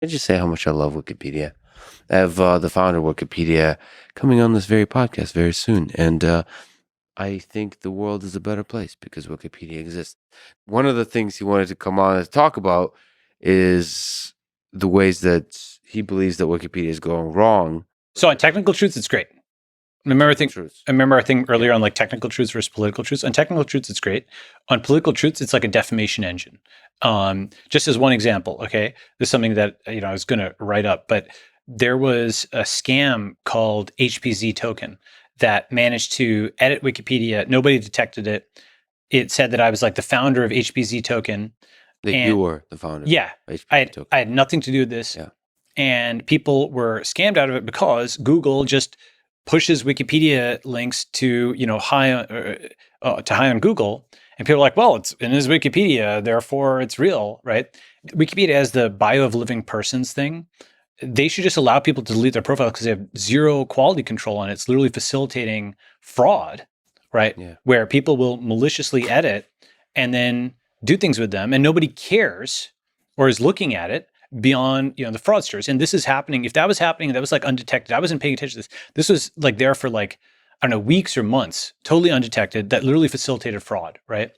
I just say how much I love Wikipedia. I have the founder of Wikipedia coming on this very podcast very soon, and I think the world is a better place because Wikipedia exists. One of the things he wanted to come on and talk about is the ways that he believes that Wikipedia is going wrong. So on technical truths, it's great. I remember our thing earlier on like technical truths versus political truths. On technical truths, it's great. On political truths, it's like a defamation engine. Just as one example, okay, this is something that I was going to write up, but there was a scam called HPZ token that managed to edit Wikipedia. Nobody detected it. It said that I was like the founder of HPZ token. That you were the founder. Yeah, I had nothing to do with this. Yeah. And people were scammed out of it because Google just pushes Wikipedia links to high on Google, and people are like, well, it's in his Wikipedia, therefore it's real, right? Wikipedia has the bio of living persons thing. They should just allow people to delete their profile because they have zero quality control on it. It's literally facilitating fraud, right? Yeah. Where people will maliciously edit and then do things with them, and nobody cares or is looking at it beyond the fraudsters. And this is happening. If that was happening, that was like undetected. I wasn't paying attention to this. This was like there for like, I don't know, weeks or months, totally undetected, that literally facilitated fraud, right?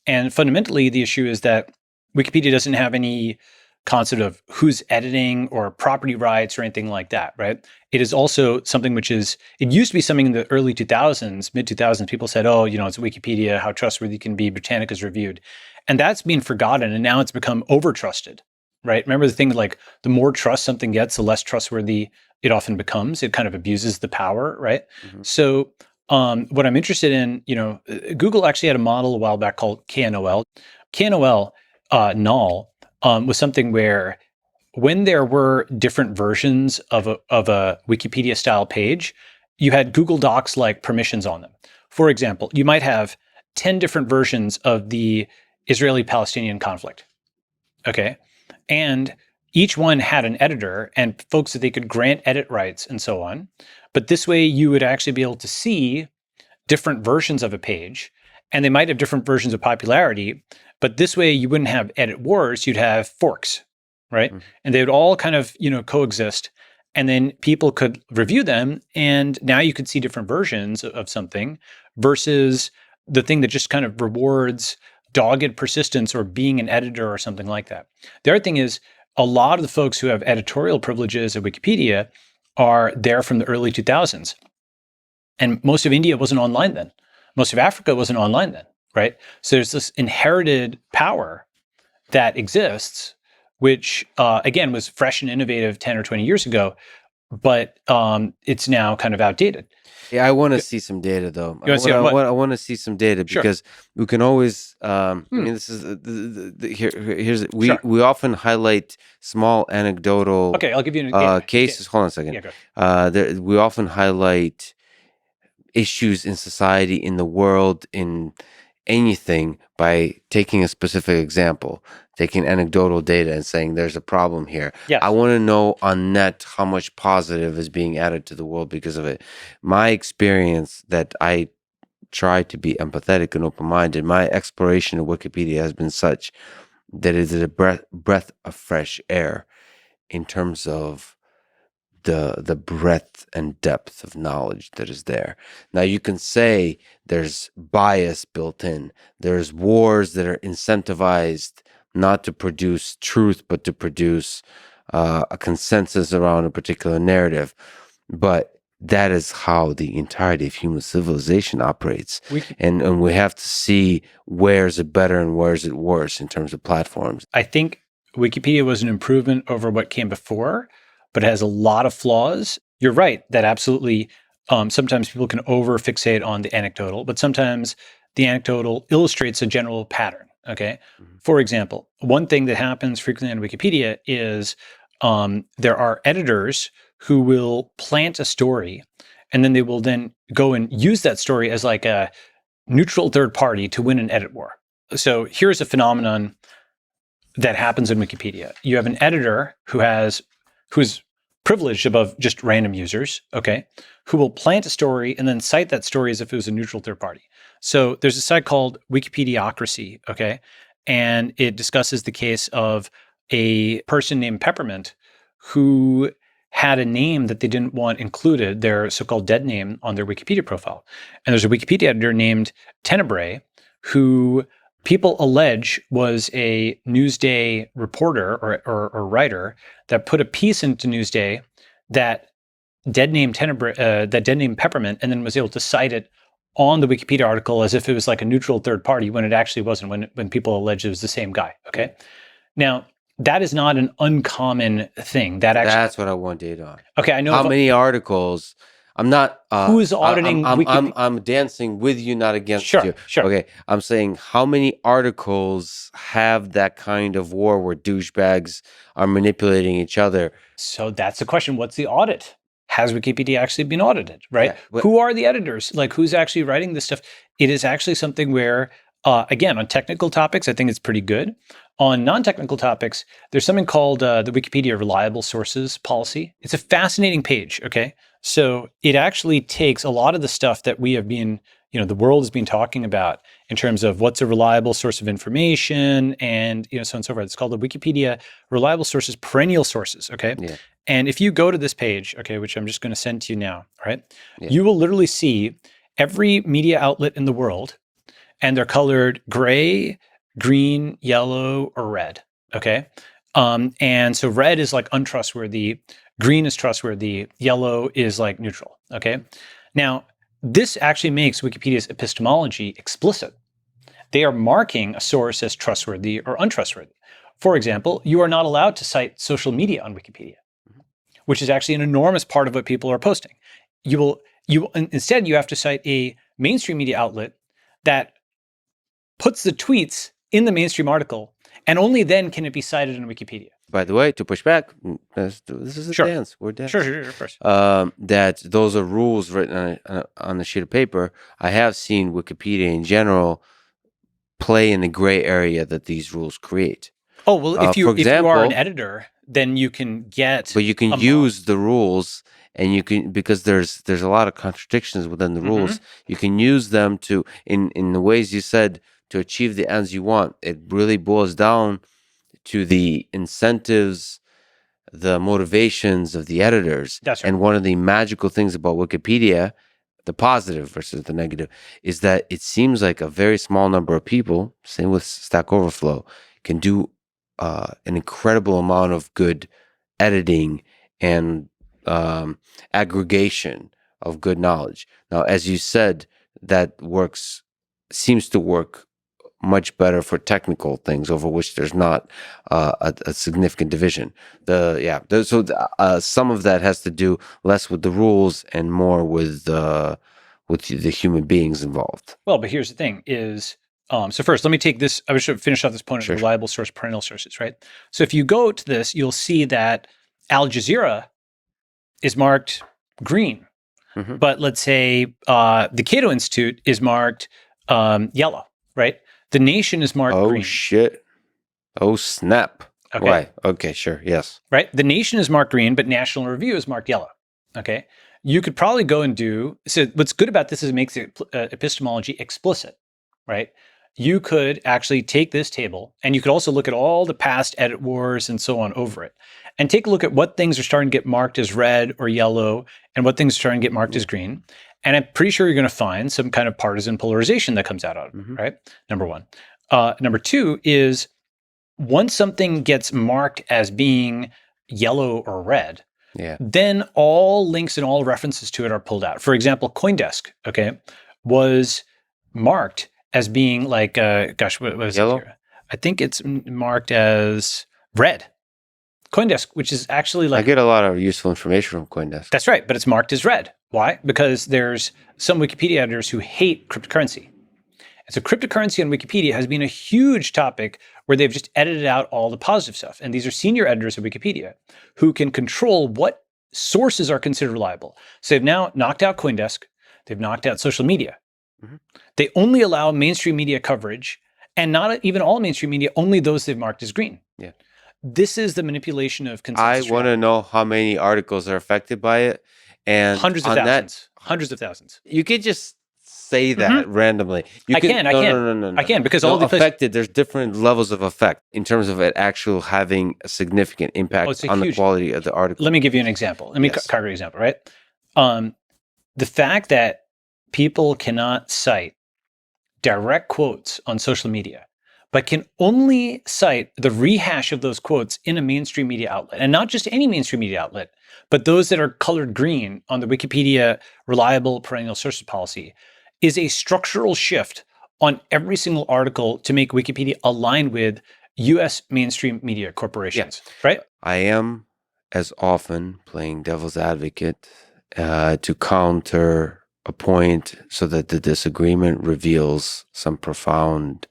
And fundamentally, the issue is that Wikipedia doesn't have any concept of who's editing or property rights or anything like that, right? It is also something which is, it used to be something in the early 2000s, mid 2000s, people said, oh, it's Wikipedia, how trustworthy it can be, Britannica's reviewed. And that's been forgotten, and now it's become over-trusted. Right? Remember the thing, like the more trust something gets, the less trustworthy it often becomes. It kind of abuses the power, right? Mm-hmm. So what I'm interested in, Google actually had a model a while back called KNOL. KNOL, null, was something where when there were different versions of a Wikipedia style page, you had Google Docs like permissions on them. For example, you might have 10 different versions of the Israeli-Palestinian conflict. Okay. And each one had an editor and folks that they could grant edit rights and so on. But this way you would actually be able to see different versions of a page, and they might have different versions of popularity, but this way you wouldn't have edit wars, you'd have forks, right? Mm-hmm. And they would all kind of, coexist. And then people could review them, and now you could see different versions of something versus the thing that just kind of rewards dogged persistence or being an editor or something like that. The other thing is a lot of the folks who have editorial privileges at Wikipedia are there from the early 2000s. And most of India wasn't online then. Most of Africa wasn't online then, right? So there's this inherited power that exists, which again was fresh and innovative 10 or 20 years ago, but it's now kind of outdated. Yeah, I want to see some data though. I want to see some data because we can always. I mean, this is here's we often highlight small anecdotal. Okay, I'll give you an cases. Hold on a second. We often highlight issues in society, in the world, in anything by taking a specific example, taking anecdotal data and saying there's a problem here. Yes. I want to know on net how much positive is being added to the world because of it. My experience that I try to be empathetic and open-minded, my exploration of Wikipedia has been such that it is a breath of fresh air in terms of the breadth and depth of knowledge that is there. Now you can say there's bias built in. There's wars that are incentivized not to produce truth, but to produce a consensus around a particular narrative. But that is how the entirety of human civilization operates. And we have to see where's it better and where's it worse in terms of platforms. I think Wikipedia was an improvement over what came before, but it has a lot of flaws. You're right that absolutely sometimes people can over-fixate on the anecdotal, but sometimes the anecdotal illustrates a general pattern, okay? Mm-hmm. For example, one thing that happens frequently on Wikipedia is there are editors who will plant a story, and then they will then go and use that story as like a neutral third party to win an edit war. So here's a phenomenon that happens in Wikipedia. You have an editor who's privileged above just random users, okay, who will plant a story and then cite that story as if it was a neutral third party. So there's a site called Wikipediocracy, okay, and it discusses the case of a person named Peppermint who had a name that they didn't want included, their so-called dead name, on their Wikipedia profile. And there's a Wikipedia editor named Tenebrae who people allege was a Newsday reporter or writer that put a piece into Newsday that dead name Peppermint, and then was able to cite it on the Wikipedia article as if it was like a neutral third party when it actually wasn't, when people alleged it was the same guy. Okay. Now, that is not an uncommon thing. That's what I want data on. Okay, I know. How many articles? I'm not. Who's auditing I'm dancing with you, not against you. Sure. Okay, I'm saying how many articles have that kind of war where douchebags are manipulating each other? So that's the question. What's the audit? Has Wikipedia actually been audited, right? Yeah, who are the editors? Like, who's actually writing this stuff? It is actually something where, again, on technical topics, I think it's pretty good. On non-technical topics, there's something called the Wikipedia Reliable Sources Policy. It's a fascinating page, okay? So it actually takes a lot of the stuff that we have been, the world has been talking about in terms of what's a reliable source of information and, so on and so forth. It's called the Wikipedia Reliable Sources Perennial Sources, okay? Yeah. And if you go to this page, okay, which I'm just going to send to you now, all right? Yeah. You will literally see every media outlet in the world, and they're colored gray, green, yellow, or red, okay? And so red is like untrustworthy, green is trustworthy, yellow is like neutral, okay? Now, this actually makes Wikipedia's epistemology explicit. They are marking a source as trustworthy or untrustworthy. For example, you are not allowed to cite social media on Wikipedia, which is actually an enormous part of what people are posting. Instead, you have to cite a mainstream media outlet that puts the tweets in the mainstream article, and only then can it be cited in Wikipedia. By the way, to push back, this is a dance. We're dancing. Sure, of course. That those are rules written on a sheet of paper. I have seen Wikipedia in general play in the gray area that these rules create. Oh, well, if you are an editor, then you can get... But you can use the rules, and you can, because there's a lot of contradictions within the rules, you can use them to, in the ways you said, to achieve the ends you want. It really boils down to the incentives, the motivations of the editors. That's right. And one of the magical things about Wikipedia, the positive versus the negative, is that it seems like a very small number of people, same with Stack Overflow, can do an incredible amount of good editing and aggregation of good knowledge. Now, as you said, that seems to work much better for technical things over which there's not a significant division. Some of that has to do less with the rules and more with the human beings involved. Well, but here's the thing is, so first, let me take this. I should finish off this point of reliable source, perennial sources, right? So if you go to this, you'll see that Al Jazeera is marked green, but let's say the Cato Institute is marked yellow, right? The Nation is marked green. Oh, shit. Oh, snap. Okay. Why? Okay, sure. Yes. Right? The Nation is marked green, but National Review is marked yellow. Okay. You could probably go and so what's good about this is it makes the epistemology explicit, right? You could actually take this table, and you could also look at all the past edit wars and so on over it, and take a look at what things are starting to get marked as red or yellow and what things are starting to get marked as green. And I'm pretty sure you're going to find some kind of partisan polarization that comes out of it, right? Number one. Number two is, once something gets marked as being yellow or red, then all links and all references to it are pulled out. For example, CoinDesk, was marked as being like, what was yellow? It here? I think it's marked as red. CoinDesk, which is actually like... I get a lot of useful information from CoinDesk. That's right, but it's marked as red. Why? Because there's some Wikipedia editors who hate cryptocurrency. And so cryptocurrency on Wikipedia has been a huge topic where they've just edited out all the positive stuff. And these are senior editors of Wikipedia who can control what sources are considered reliable. So they've now knocked out CoinDesk. They've knocked out social media. They only allow mainstream media coverage, and not even all mainstream media, only those they've marked as green. Yeah. This is the manipulation of consensus. I want to know how many articles are affected by it. And hundreds of thousands. Hundreds of thousands. You could just say that randomly. You I can. I can, because all the affected. There's different levels of effect in terms of it actually having a significant impact on the quality of the article. Let me give you an example. Let me concrete example, right? The fact that people cannot cite direct quotes on social media, but can only cite the rehash of those quotes in a mainstream media outlet, and not just any mainstream media outlet, but those that are colored green on the Wikipedia reliable perennial sources policy, is a structural shift on every single article to make Wikipedia align with US mainstream media corporations, right? I am, as often, playing devil's advocate to counter a point so that the disagreement reveals some profound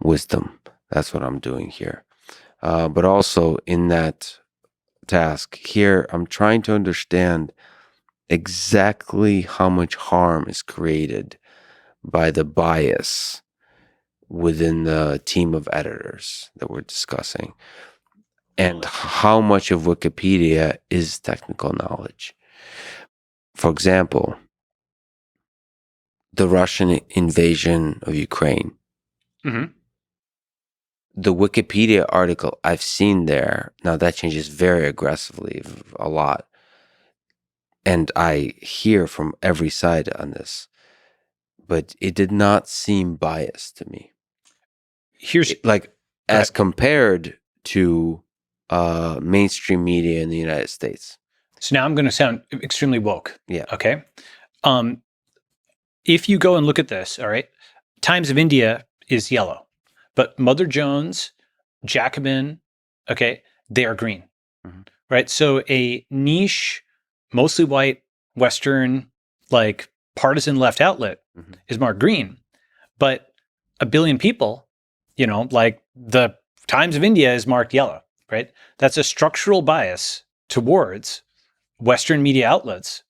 wisdom. That's what I'm doing here. But also in that task here, I'm trying to understand exactly how much harm is created by the bias within the team of editors that we're discussing, and how much of Wikipedia is technical knowledge. For example, the Russian invasion of Ukraine. Mm-hmm. The Wikipedia article I've seen there, now that changes very aggressively, a lot. And I hear from every side on this, but it did not seem biased to me. As compared to mainstream media in the United States. So now I'm going to sound extremely woke. Yeah. Okay. If you go and look at this, all right, Times of India is yellow, but Mother Jones, Jacobin, okay, they are green, right? So a niche, mostly white, Western, like partisan left outlet is marked green, but a billion people, like the Times of India is marked yellow, right? That's a structural bias towards Western media outlets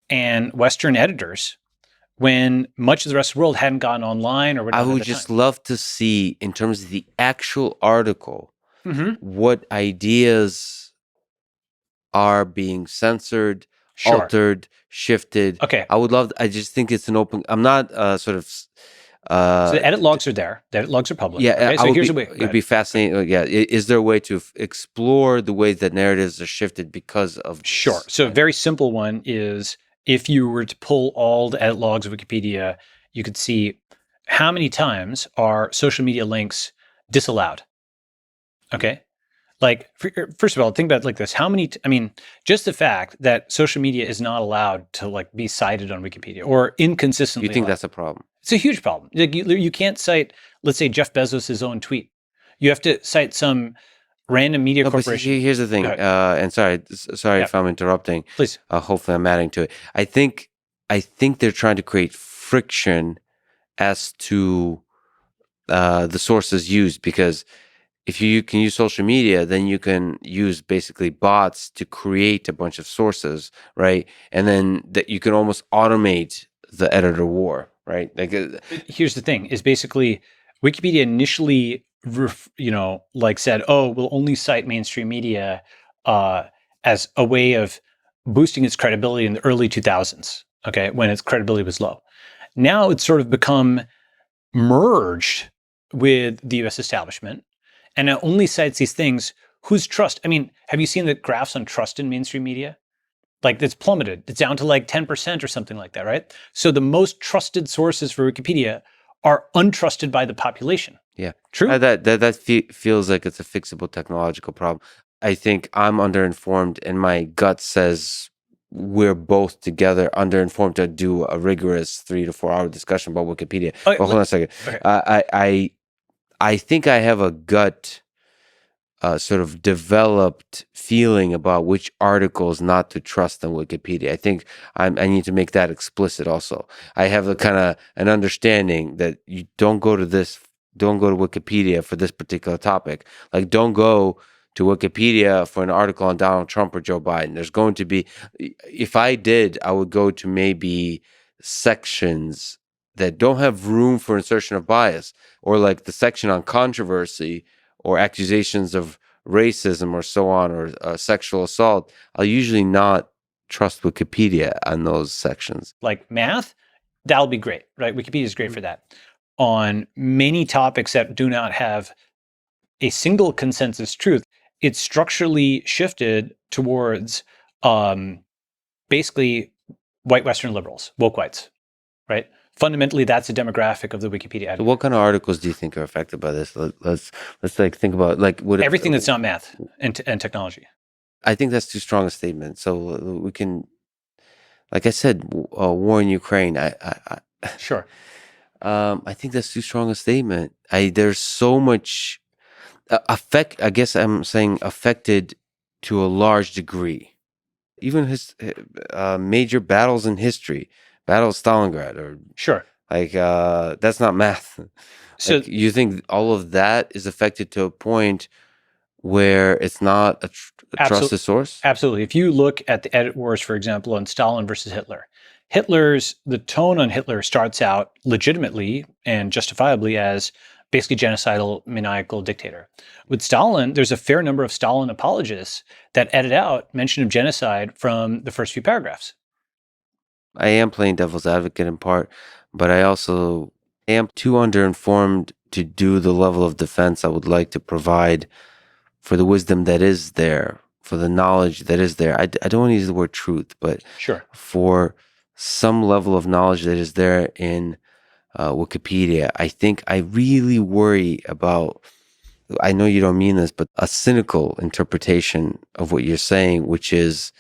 and Western editors, when much of the rest of the world hadn't gone online or whatever. I would just love to see, in terms of the actual article, what ideas are being censored, altered, shifted. Okay. I just think it's an open, I'm not sort of... so the edit logs are there. The edit logs are public. Yeah, okay? So here's a way. It'd be fascinating. Yeah, is there a way to explore the ways that narratives are shifted because of this? Sure. So a very simple one is, if you were to pull all the edit logs of Wikipedia, you could see how many times are social media links disallowed. Okay. Like, first of all, think about it like this. Just the fact that social media is not allowed to like be cited on Wikipedia, or inconsistently. You think that's a problem? It's a huge problem. Like you can't cite, let's say, Jeff Bezos' own tweet. You have to cite some random media corporation. Here's the thing, and sorry if I'm interrupting. Please. Hopefully I'm adding to it. I think they're trying to create friction as to the sources used, because if you can use social media, then you can use basically bots to create a bunch of sources, right? And then that you can almost automate the editor war, right? Like, here's the thing: is basically Wikipedia initially, said, "Oh, we'll only cite mainstream media as a way of boosting its credibility in the early 2000s." Okay, when its credibility was low. Now it's sort of become merged with the U.S. establishment, and it only cites these things whose trust. I mean, have you seen the graphs on trust in mainstream media? Like, it's plummeted. It's down to like 10% or something like that, right? So the most trusted sources for Wikipedia are untrusted by the population. Yeah. True. That feels like it's a fixable technological problem. I think I'm underinformed, and my gut says we're both together underinformed to do a rigorous 3 to 4 hour discussion about Wikipedia. Okay, but hold on a second. Okay. I think I have a gut sort of developed feeling about which articles not to trust on Wikipedia. I think I need to make that explicit also. I have a kind of an understanding that you don't go to Wikipedia for this particular topic. Like, don't go to Wikipedia for an article on Donald Trump or Joe Biden. There's going to be, if I did, I would go to maybe sections that don't have room for insertion of bias, or like the section on controversy or accusations of racism or so on, or sexual assault. I'll usually not trust Wikipedia on those sections. Like math, that'll be great, right? Wikipedia is great for that. On many topics that do not have a single consensus truth, it's structurally shifted towards basically white Western liberals, woke whites, right? Fundamentally, that's a demographic of the Wikipedia So editor. what kind of articles do you think are affected by this? Let's like think about like what Everything that's not math and technology. I think that's too strong a statement. So we can, like I said, war in Ukraine. Sure. I think that's too strong a statement. There's so much affect. I guess I'm saying affected to a large degree. Even his major battles in history, Battle of Stalingrad, or Sure. like that's not math. So Like, you think all of that is affected to a point where it's not a trusted source? absolutely. If you look at the edit wars, for example, on Stalin versus Hitler, the tone on Hitler starts out legitimately and justifiably as basically genocidal, maniacal dictator. With Stalin, there's a fair number of Stalin apologists that edit out mention of genocide from the first few paragraphs. I am playing devil's advocate in part, but I also am too underinformed to do the level of defense I would like to provide for the wisdom that is there, for the knowledge that is there. I don't want to use the word truth, but Sure. for some level of knowledge that is there in Wikipedia. I think I really worry about, I know you don't mean this, but a cynical interpretation of what you're saying, which is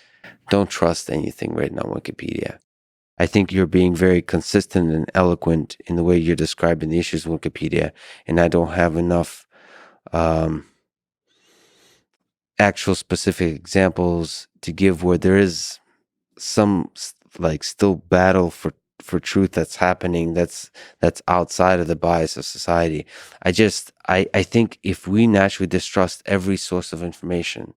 don't trust anything written on Wikipedia. I think you're being very consistent and eloquent in the way you're describing the issues of Wikipedia, and I don't have enough actual specific examples to give where there is some like still battle for truth that's happening that's outside of the bias of society. I think if we naturally distrust every source of information,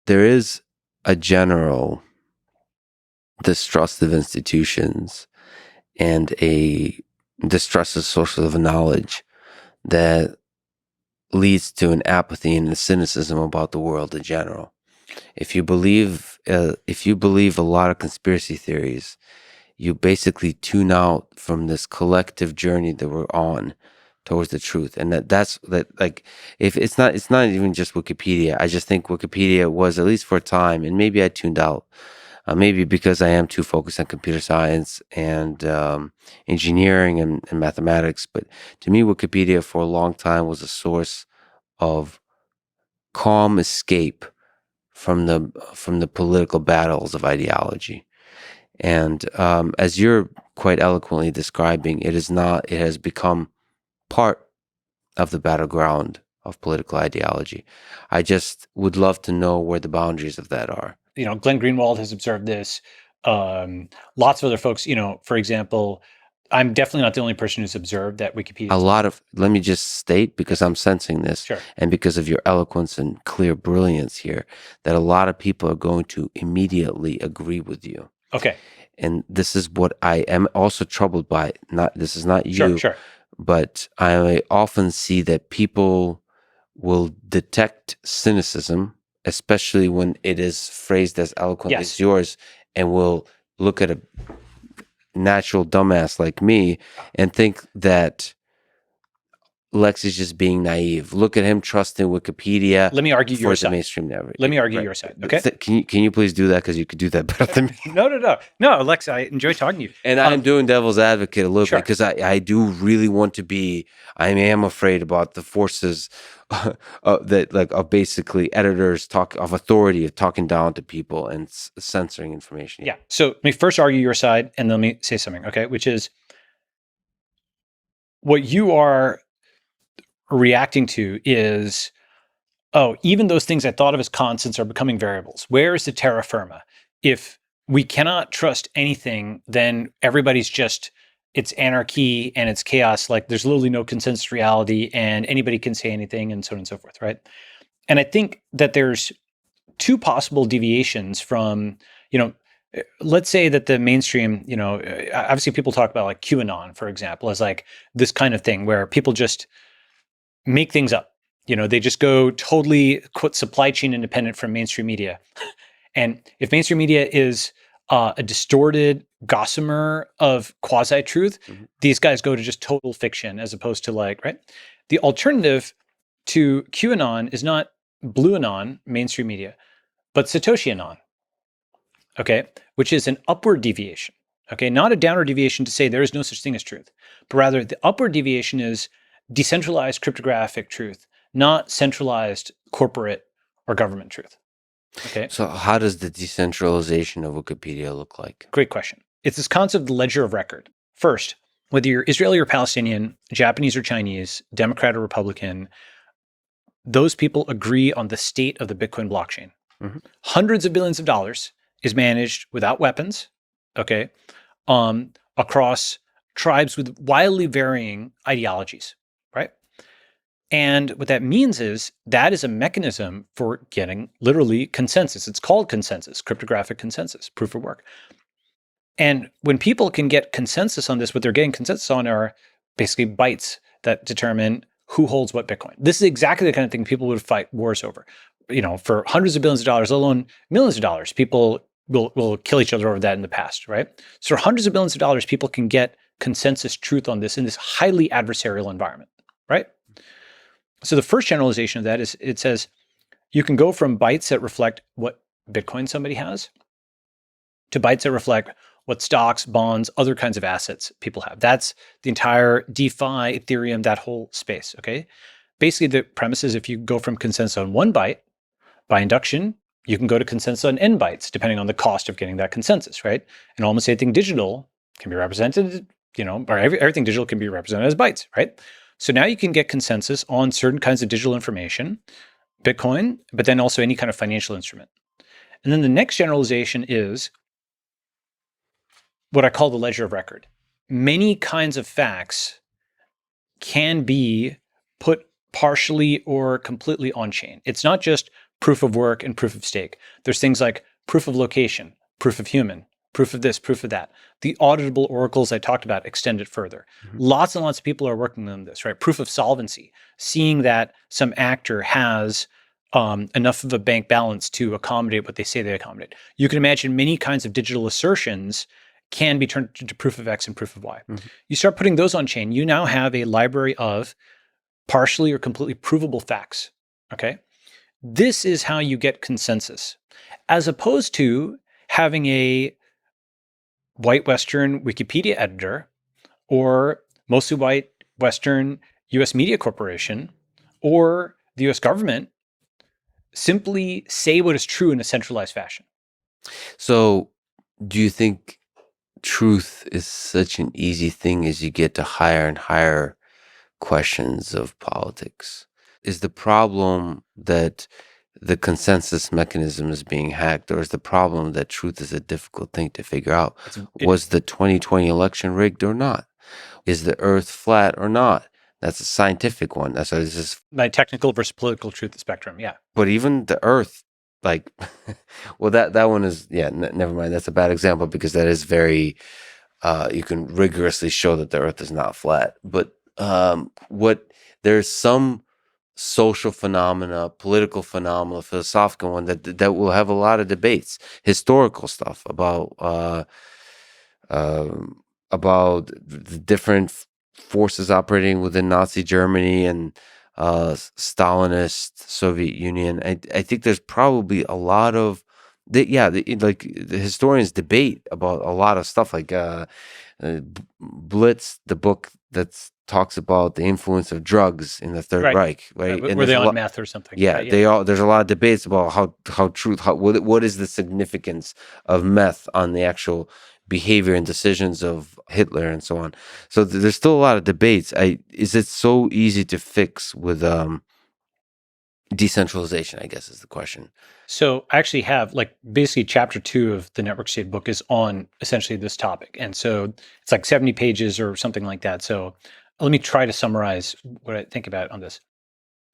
there is a general distrust of institutions and a distrust of sources of knowledge that leads to an apathy and a cynicism about the world in general. If you believe a lot of conspiracy theories, you basically tune out from this collective journey that we're on towards the truth. And that's like, if it's not even just Wikipedia. I just think Wikipedia was, at least for a time, and maybe I tuned out, maybe because I am too focused on computer science and engineering and mathematics. But to me, Wikipedia for a long time was a source of calm escape from the political battles of ideology. And as you're quite eloquently describing, it is not. It has become part of the battleground of political ideology. I just would love to know where the boundaries of that are. Glenn Greenwald has observed this. Lots of other folks, for example, I'm definitely not the only person who's observed that Wikipedia. Let me just state, because I'm sensing this, Sure. and because of your eloquence and clear brilliance here, that a lot of people are going to immediately agree with you. Okay. And this is what I am also troubled by. This is not you, Sure. but I often see that people will detect cynicism, especially when it is phrased as eloquently as yours, and will look at a natural dumbass like me and think that Lex is just being naive. Look at him trusting Wikipedia. Let me argue your side. Mainstream narrative. Let me argue your side. Okay. Can you please do that, because you could do that better than me? No, Alex, I enjoy talking to you. And I'm doing devil's advocate a little Sure. bit, because I do really want to be. I am afraid about the forces that of basically editors of authority of talking down to people and censoring information. Yeah. So let me first argue your side, and then let me say something. Okay, which is what you are reacting to is, oh, even those things I thought of as constants are becoming variables. Where is the terra firma? If we cannot trust anything, then everybody's it's anarchy and it's chaos. Like there's literally no consensus reality and anybody can say anything and so on and so forth, right? And I think that there's two possible deviations from, let's say that the mainstream, obviously people talk about like QAnon, for example, as like this kind of thing where people just make things up. They just go totally, quote, supply chain independent from mainstream media. And if mainstream media is a distorted, gossamer of quasi-truth, Mhm. these guys go to just total fiction as opposed to like, right? The alternative to QAnon is not Blue Anon, mainstream media, but Satoshi Anon, okay, which is an upward deviation, okay, not a downward deviation to say there is no such thing as truth, but rather the upward deviation is decentralized cryptographic truth, not centralized corporate or government truth. Okay, So how does the decentralization of Wikipedia look like? great question. It's this concept of the ledger of record. First, whether you're Israeli or Palestinian, Japanese or Chinese, Democrat or Republican, those people agree on the state of the Bitcoin blockchain. Mhm. Hundreds of billions of dollars is managed without weapons, okay, across tribes with wildly varying ideologies, right? And what that means is that is a mechanism for getting literally consensus. It's called consensus, cryptographic consensus, proof of work. And when people can get consensus on this, what they're getting consensus on are basically bytes that determine who holds what Bitcoin. This is exactly the kind of thing people would fight wars over. For hundreds of billions of dollars, let alone millions of dollars, people will kill each other over that in the past, right? So for hundreds of billions of dollars, people can get consensus truth on this in this highly adversarial environment, right? So the first generalization of that is it says you can go from bytes that reflect what Bitcoin somebody has to bytes that reflect what stocks, bonds, other kinds of assets people have. That's the entire DeFi, Ethereum, that whole space. Okay. Basically, the premise is if you go from consensus on one byte by induction, you can go to consensus on n bytes, depending on the cost of getting that consensus, right? And almost anything digital can be represented, or everything digital can be represented as bytes, right? So now you can get consensus on certain kinds of digital information, Bitcoin, but then also any kind of financial instrument. And then the next generalization is what I call the ledger of record. Many kinds of facts can be put partially or completely on chain. It's not just proof of work and proof of stake. There's things like proof of location, proof of human, proof of this, proof of that. The auditable oracles I talked about extend it further. Mhm. Lots and lots of people are working on this, right? Proof of solvency, seeing that some actor has enough of a bank balance to accommodate what they say they accommodate. You can imagine many kinds of digital assertions can be turned into proof of X and proof of Y. Mhm. You start putting those on chain, you now have a library of partially or completely provable facts. Okay. This is how you get consensus, as opposed to having a white Western Wikipedia editor or mostly white Western US media corporation or the US government simply say what is true in a centralized fashion. So do you think truth is such an easy thing as you get to higher and higher questions of politics? Is the problem that the consensus mechanism is being hacked, or is the problem that truth is a difficult thing to figure out? Was the 2020 election rigged or not? Is the earth flat or not? That's a scientific one. That's this is, My technical versus political truth spectrum. Yeah. but even the earth, like, well, that one is, yeah, never mind. That's a bad example because that is very, you can rigorously show that the earth is not flat. But there's some social phenomena, political phenomena, philosophical one that will have a lot of debates, historical stuff about the different forces operating within Nazi Germany and Stalinist Soviet Union. I think there's probably a lot of like the historians debate about a lot of stuff like Blitz, the book that talks about the influence of drugs in the Third Right. Reich, right? And Were they there's a on lot, meth or something? yeah, Right. they all there's a lot of debates about what is the significance of meth on the actual behavior and decisions of Hitler and so on. So there's still a lot of debates. Is it so easy to fix with decentralization, I guess is the question. So I actually have like basically chapter 2 of the network state book is on essentially this topic. And so it's like 70 pages or something like that. So let me try to summarize what I think about on this.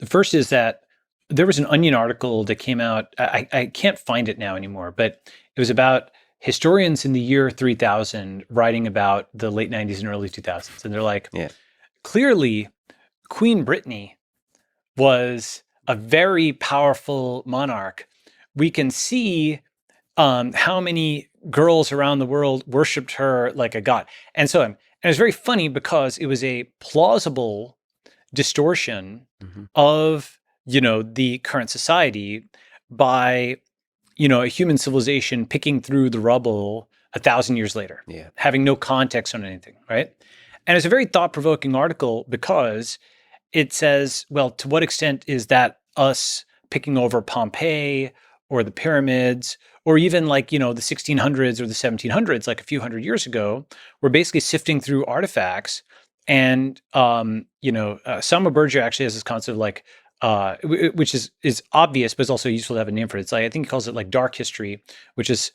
The first is that there was an Onion article that came out. I can't find it now anymore, but it was about historians in the year 3000 writing about the late 90s and early 2000s. And they're like, Yeah. clearly, Queen Brittany was a very powerful monarch. We can see how many girls around the world worshipped her like a god. And so, and it was very funny because it was a plausible distortion of, the current society by, a human civilization picking through the rubble 1,000 years later, having no context on anything, right? And it's a very thought-provoking article because it says, well, to what extent is that us picking over Pompeii or the pyramids, or even like, the 1600s or the 1700s, like a few hundred years ago, we're basically sifting through artifacts. And, Sama Berger actually has this concept of like, which is obvious, but it's also useful to have a name for it. It's like, I think he calls it like dark history, which is,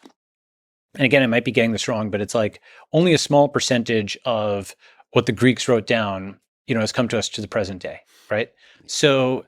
and again, I might be getting this wrong, but it's like only a small percentage of what the Greeks wrote down, has come to us to the present day, right? So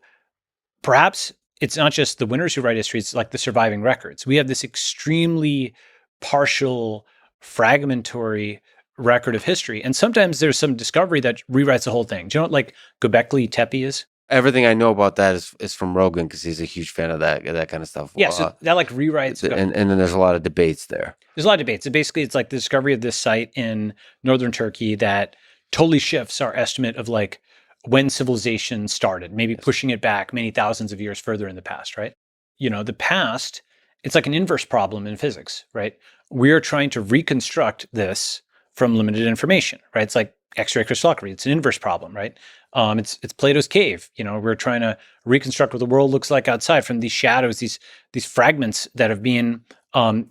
perhaps it's not just the winners who write history, it's like the surviving records. We have this extremely partial, fragmentary record of history. And sometimes there's some discovery that rewrites the whole thing. Do you know what like Göbekli Tepe is? Everything I know about that is from Rogan because he's a huge fan of that kind of stuff. Yeah, so that like rewrites. And then there's a lot of debates there. There's a lot of debates. Basically, it's like the discovery of this site in northern Turkey that totally shifts our estimate of like when civilization started, maybe pushing it back many thousands of years further in the past, right? The past, it's like an inverse problem in physics, right? We're trying to reconstruct this from limited information, right? It's like X-ray crystallography. It's an inverse problem, right? It's Plato's cave. We're trying to reconstruct what the world looks like outside from these shadows, these fragments that have been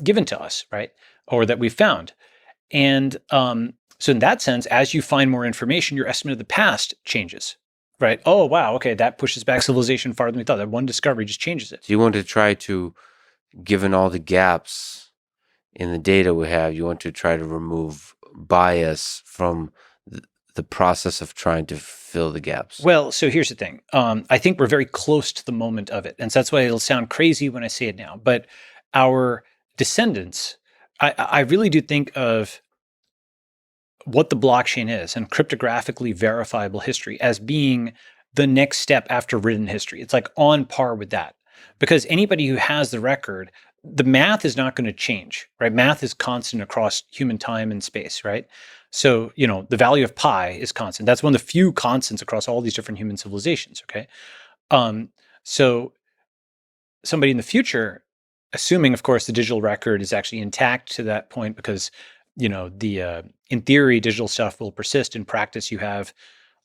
given to us, right? Or that we've found. And so in that sense, as you find more information, your estimate of the past changes, right? Oh, wow. Okay. That pushes back civilization farther than we thought. That one discovery just changes it. So you want to try to, given all the gaps in the data we have, you want to try to remove bias from the process of trying to fill the gaps. Well, so here's the thing. I think we're very close to the moment of it. And so that's why it'll sound crazy when I say it now. But our descendants, I really do think of what the blockchain is and cryptographically verifiable history as being the next step after written history. It's like on par with that. Because anybody who has the record, the math is not going to change, right? Math is constant across human time and space, right? So, the value of pi is constant. That's one of the few constants across all these different human civilizations, okay? So somebody in the future, assuming, of course, the digital record is actually intact to that point because, in theory, digital stuff will persist. In practice, you have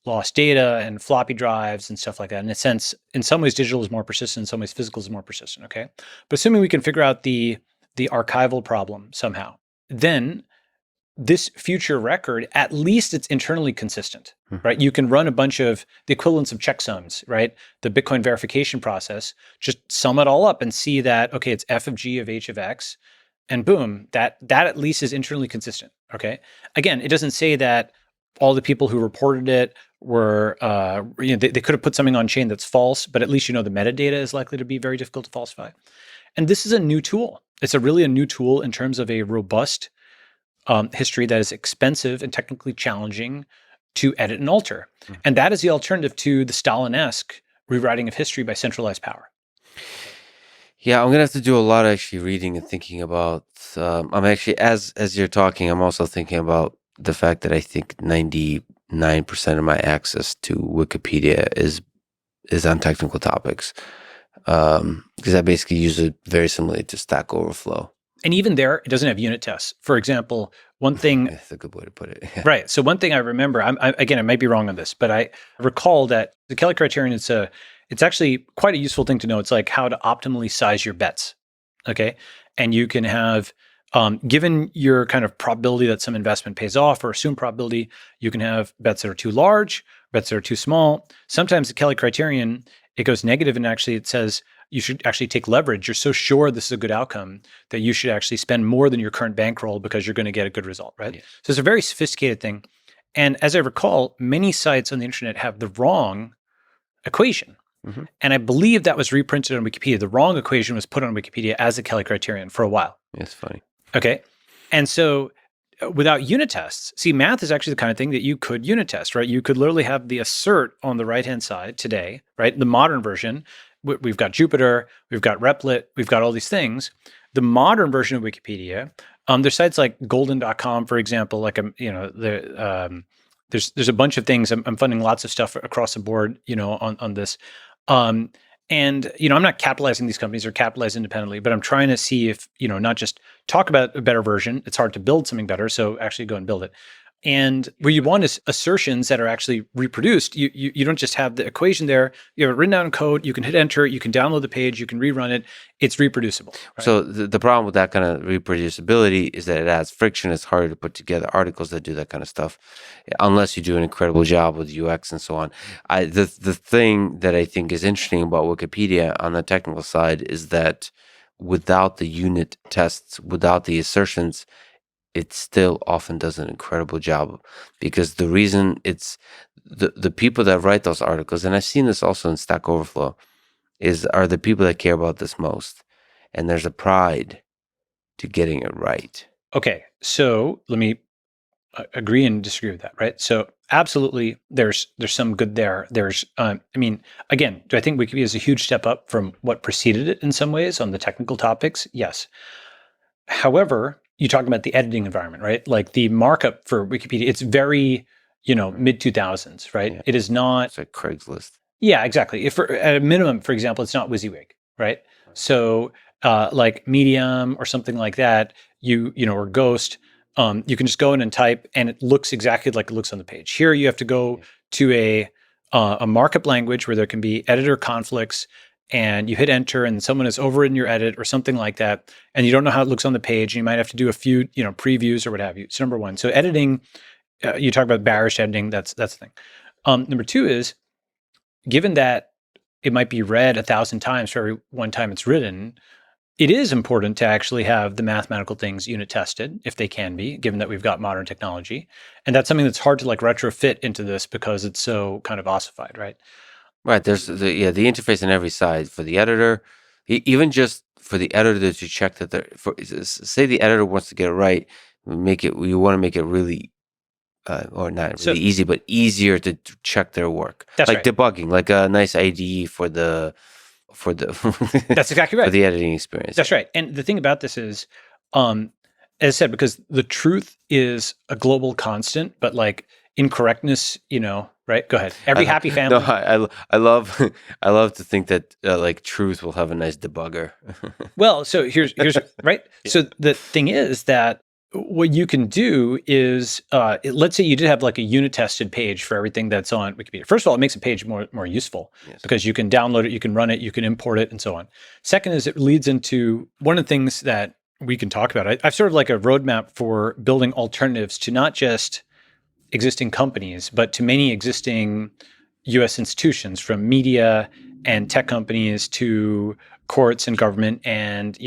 lost data and floppy drives and stuff like that. In a sense, in some ways, digital is more persistent. In some ways, physical is more persistent, okay? But assuming we can figure out the archival problem somehow, then this future record, at least it's internally consistent, right? You can run a bunch of the equivalents of checksums, right? The Bitcoin verification process, just sum it all up and see that, okay, it's f of g of h of x, and boom, that at least is internally consistent, okay? Again, it doesn't say that all the people who reported it were, they could have put something on chain that's false, but at least the metadata is likely to be very difficult to falsify. And this is a new tool. It's really a new tool in terms of a robust history that is expensive and technically challenging to edit and alter. And that is the alternative to the Stalin-esque rewriting of history by centralized power. Yeah, I'm going to have to do a lot of actually reading and thinking about, I'm actually, as you're talking, I'm also thinking about the fact that I think 99% of my access to Wikipedia is on technical topics. Because I basically use it very similarly to Stack Overflow. And even there, it doesn't have unit tests. For example, one thing... That's a good way to put it. Right. So one thing I remember, again, I might be wrong on this, but I recall that the Kelly criterion, it's actually quite a useful thing to know. It's like how to optimally size your bets, okay? And you can have, given your kind of probability that some investment pays off or assumed probability, you can have bets that are too large, bets that are too small. Sometimes the Kelly criterion, it goes negative and actually it says, you should actually take leverage. You're so sure this is a good outcome that you should actually spend more than your current bankroll because you're going to get a good result, right? Yes. So it's a very sophisticated thing. And as I recall, many sites on the internet have the wrong equation. Mm-hmm. And I believe that was reprinted on Wikipedia. The wrong equation was put on Wikipedia as a Kelly criterion for a while. It's funny. Okay. And so without unit tests, see, math is actually the kind of thing that you could unit test, right? You could literally have the assert on the right-hand side today, right? The modern version, we've got Jupyter, we've got Replit, we've got all these things. The modern version of Wikipedia There's sites like golden.com, for example, like, there's a bunch of things. I'm funding lots of stuff across the board, on this. Um, and, I'm not capitalizing these companies or capitalize independently, but I'm trying to see if, not just talk about a better version. It's hard to build something better. So actually go and build it. And what you want is assertions that are actually reproduced. You don't just have the equation there. You have it written down in code. You can hit enter. You can download the page. You can rerun it. It's reproducible. Right? So the problem with that kind of reproducibility is that it adds friction. It's harder to put together articles that do that kind of stuff, unless you do an incredible job with UX and so on. The thing that I think is interesting about Wikipedia on the technical side is that without the unit tests, without the assertions, it still often does an incredible job, because the reason it's the people that write those articles, and I've seen this also in Stack Overflow, are the people that care about this most, and there's a pride to getting it right. Okay, so let me agree and disagree with that, right? So absolutely, there's some good there. There's, again, do I think Wikipedia is a huge step up from what preceded it in some ways on the technical topics? Yes. However, you talk about the editing environment, right? Like the markup for Wikipedia, it's very, mid 2000s, right? Yeah. It is not. It's like Craigslist. Yeah, exactly. If at a minimum, for example, it's not WYSIWYG, right? So like Medium or something like that, or Ghost, you can just go in and type, and it looks exactly like it looks on the page. Here, you have to go to a markup language where there can be editor conflicts, and you hit enter, and someone has overridden your edit or something like that, and you don't know how it looks on the page, and you might have to do a few, previews or what have you. So number one, so editing, you talk about bearish editing. That's the thing. Number two is, given that it might be read 1,000 times for every one time it's written, it is important to actually have the mathematical things unit tested, if they can be, given that we've got modern technology. And that's something that's hard to like retrofit into this because it's so kind of ossified, right? Right. There's the interface on every side for the editor, even just for the editor to check that say the editor wants to get it right, we want to make it really, or not really easy, but easier to check their work. That's like right. Debugging, like a nice IDE for the that's exactly right. For the editing experience. That's right. And the thing about this is, as I said, because the truth is a global constant, but like incorrectness, right? Go ahead. Every happy family. No, I love to think that like truth will have a nice debugger. Well, so here's right. Yeah. So the thing is that what you can do is, let's say you did have like a unit tested page for everything that's on Wikipedia. First of all, it makes a page more useful, yes, because you can download it, you can run it, you can import it, and so on. Second is it leads into one of the things that we can talk about. I've sort of like a roadmap for building alternatives to not just existing companies, but to many existing U.S. institutions, from media and tech companies to courts and government and,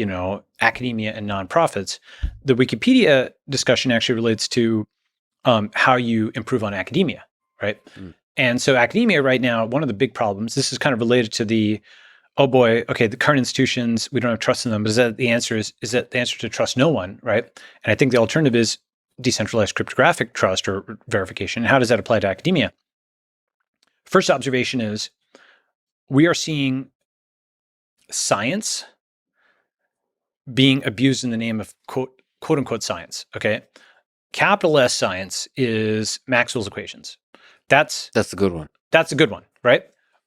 academia and nonprofits. The Wikipedia discussion actually relates to how you improve on academia, right? Mm. And so academia right now, one of the big problems, this is kind of related to the current institutions, we don't have trust in them, but is that the answer to trust no one, right? And I think the alternative is decentralized cryptographic trust or verification. And how does that apply to academia? First observation is we are seeing science being abused in the name of quote unquote science. Okay. Capital S science is Maxwell's equations. That's a good one. That's a good one, right?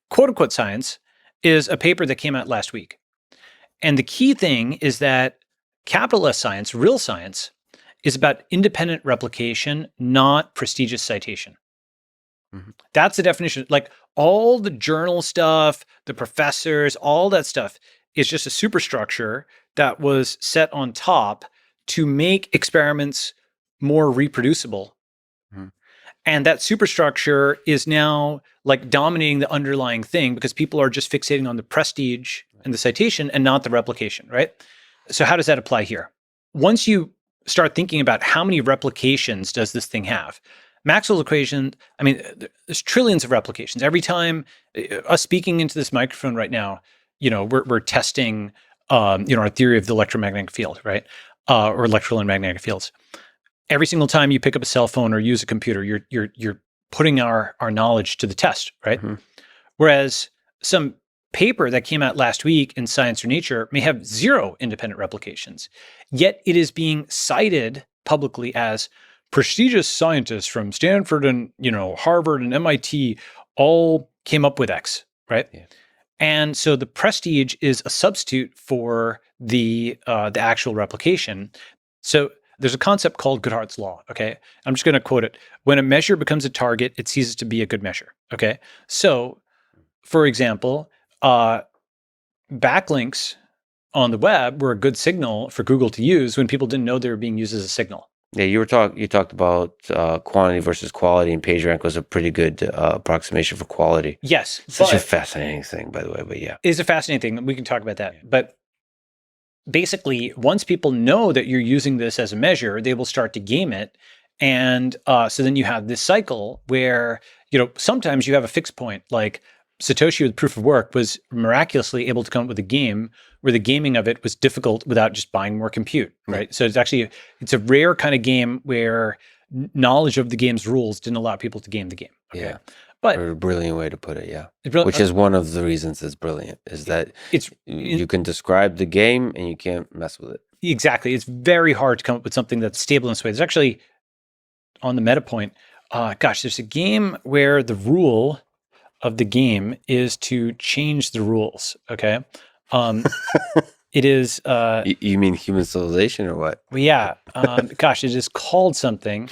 Quote unquote science is a paper that came out last week. And the key thing is that capital S science, real science, is about independent replication, not prestigious citation. Mm-hmm. That's the definition. Like all the journal stuff, the professors, all that stuff is just a superstructure that was set on top to make experiments more reproducible. Mm-hmm. And that superstructure is now like dominating the underlying thing because people are just fixating on the prestige and the citation and not the replication, right? So how does that apply here? Once you start thinking about how many replications does this thing have, Maxwell's equation, there's trillions of replications. Every time us speaking into this microphone right now, we're testing, our theory of the electromagnetic field, right? Or electrical and magnetic fields. Every single time you pick up a cell phone or use a computer, you're putting our knowledge to the test, right? Mm-hmm. Whereas some paper that came out last week in Science or Nature may have 0 independent replications, yet it is being cited publicly as prestigious scientists from Stanford and Harvard and MIT all came up with X, right? Yeah. And so the prestige is a substitute for the actual replication. So there's a concept called Goodhart's law. Okay, I'm just going to quote it: "When a measure becomes a target, it ceases to be a good measure." Okay, so for example, backlinks on the web were a good signal for Google to use when people didn't know they were being used as a signal. Yeah, you talked about quantity versus quality, and PageRank was a pretty good approximation for quality. Yes, Such a fascinating thing, by the way. But yeah, it's a fascinating thing. We can talk about that. But basically, once people know that you're using this as a measure, they will start to game it. And so then you have this cycle where, sometimes you have a fixed point. Like Satoshi with proof of work was miraculously able to come up with a game where the gaming of it was difficult without just buying more compute, right? So it's a rare kind of game where knowledge of the game's rules didn't allow people to game the game. Okay? yeah. But Or a brilliant way to put it, yeah. Which is one of the reasons it's brilliant, is that you can describe the game and you can't mess with it. Exactly. It's very hard to come up with something that's stable in this way. There's actually, on the meta point, there's a game where the rule of the game is to change the rules, okay? It is... you mean Human Civilization or what? Well, yeah. It is called something.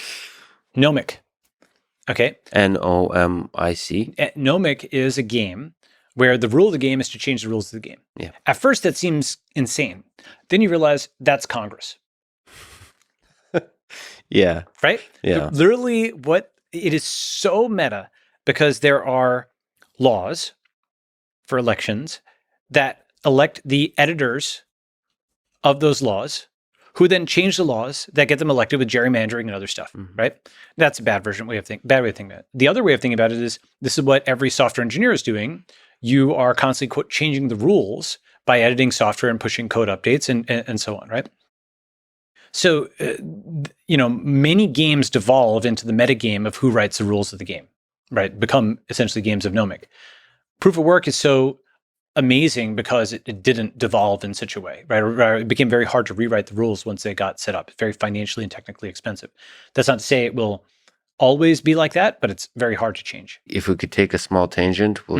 Nomic. Okay. Nomic. Nomic is a game where the rule of the game is to change the rules of the game. Yeah. At first, that seems insane. Then you realize that's Congress. Yeah. Right? Yeah. Literally, it is so meta because there are laws for elections that elect the editors of those laws, who then change the laws that get them elected with gerrymandering and other stuff, right? That's a bad way of thinking about it. The other way of thinking about it is this is what every software engineer is doing. You are constantly, quote, changing the rules by editing software and pushing code updates and so on, right? So, many games devolve into the metagame of who writes the rules of the game, right? Become essentially games of Nomic. Proof of work is so amazing because it didn't devolve in such a way, right? It became very hard to rewrite the rules once they got set up. Very financially and technically expensive. That's not to say it will always be like that, but it's very hard to change. If we could take a small tangent, we'll